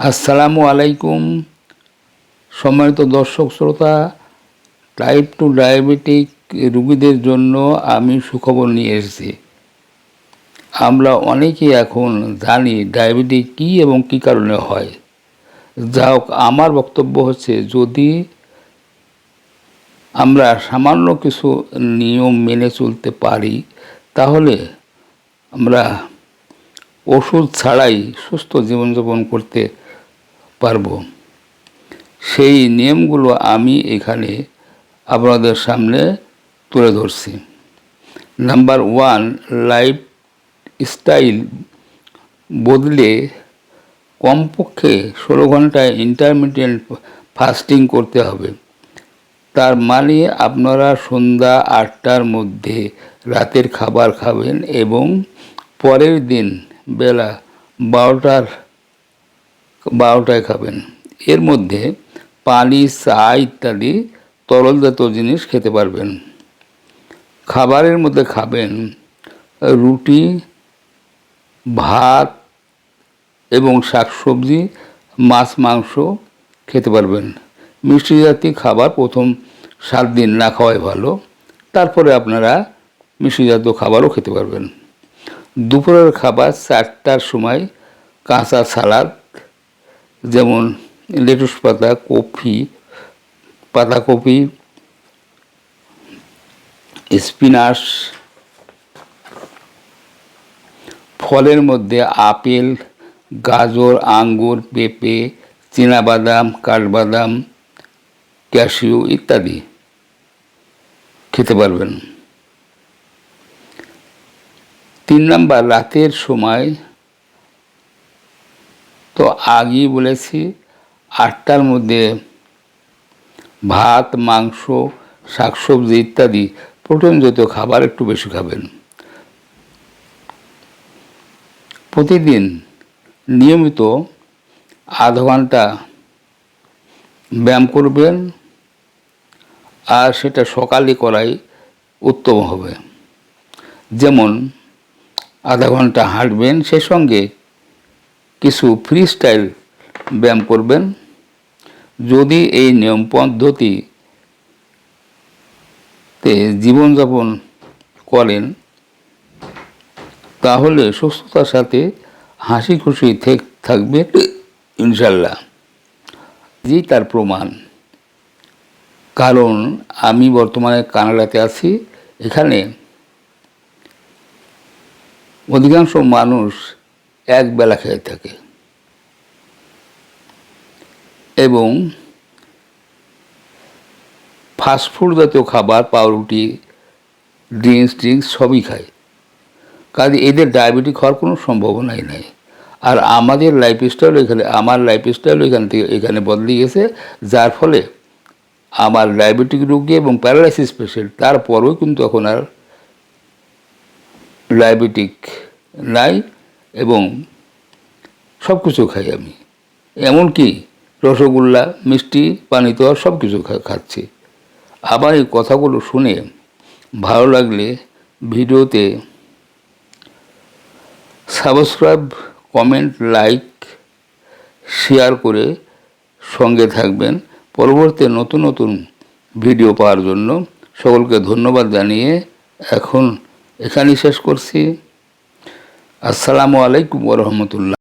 আসসালামু আলাইকুম। সম্মানিত দর্শক শ্রোতা, টাইপ 2 ডায়াবেটিক রোগীদের জন্য আমি সুখবর নিয়ে এসেছি। আমরা অনেকেই এখন জানি ডায়াবেটিক কী এবং কী কারণে হয়। যা হোক, আমার বক্তব্য হচ্ছে, যদি আমরা সামান্য কিছু নিয়ম মেনে চলতে পারি, তাহলে আমরা ওষুধ ছাড়াই সুস্থ জীবনযাপন করতে পারবো। সেই নিয়মগুলো আমি এখানে আপনাদের সামনে তুলে ধরছি। নাম্বার 1, লাইফ স্টাইল বদলে কমপক্ষে 16 ঘন্টায় ইন্টারমিটেন্ট ফাস্টিং করতে হবে। তার মানে আপনারা সন্ধ্যা 8টার মধ্যে রাতের খাবার খাবেন এবং পরের দিন বেলা 12টায় খাবেন। এর মধ্যে পানি, চা ইত্যাদি তরলজাত জিনিস খেতে পারবেন। খাবারের মধ্যে খাবেন রুটি, ভাত এবং শাকসবজি, মাছ, মাংস খেতে পারবেন। মিষ্টি জাতীয় খাবার প্রথম 7 দিন না খাওয়াই ভালো। তারপরে আপনারা মিষ্টি জাতীয় খাবারও খেতে পারবেন। দুপুরের খাবার 4টার সময় কাঁচা সালাদ, যেমন লেটুস পাতা, পাতাকপি, স্পিনাচ, ফলের মধ্যে আপেল, গাজর, আঙ্গুর, পেঁপে, চীনাবাদাম, কাঠবাদাম, ক্যাশিউ ইত্যাদি খেতে পারবেন। 3 নাম্বার, রাতের সময় তো আগেই বলেছি, 8টার মধ্যে ভাত, মাংস, শাকসবজি ইত্যাদি প্রোটিন জাতীয় খাবার একটু বেশি খাবেন। প্রতিদিন নিয়মিত আধা ঘন্টা ব্যায়াম করবেন, আর সেটা সকালে করাই উত্তম হবে। যেমন আধা ঘন্টা হাঁটবেন, সে সঙ্গে কিছু ফ্রি স্টাইল ব্যায়াম করবেন। যদি এই নিয়ম পদ্ধতিতে জীবনযাপন করেন, তাহলে সুস্থতার সাথে হাসি খুশি থাকবে ইনশাল্লাহ। যেই তার প্রমাণ, কারণ আমি বর্তমানে কানাডাতে আছি। এখানে অধিকাংশ মানুষ এক বেলা খেয়ে থাকে এবং ফাস্টফুড জাতীয় খাবার, পাউরুটি, ড্রিঙ্কস সবই খায়। কাজে এদের ডায়াবেটিক হওয়ার কোনো সম্ভাবনাই নাই। আর আমার লাইফস্টাইল এখানে বদলে গেছে, যার ফলে আমার ডায়াবেটিক রোগী এবং প্যারালাইসিস পেশেন্ট, তারপরেও কিন্তু এখন আর ডায়াবেটিক নাই এবং সব কিছু খাই আমি। এমনকি রসগোল্লা, মিষ্টি, পানিত সব কিছু খাচ্ছি। আবার এই কথাগুলো শুনে ভালো লাগলে ভিডিওতে সাবস্ক্রাইব, কমেন্ট, লাইক, শেয়ার করে সঙ্গে থাকবেন। পরবর্তী নতুন নতুন ভিডিও পাওয়ার জন্য সকলকে ধন্যবাদ জানিয়ে এখন এখানেই শেষ করছি। আসসালামু আলাইকুম ওয়া রাহমাতুল্লাহ।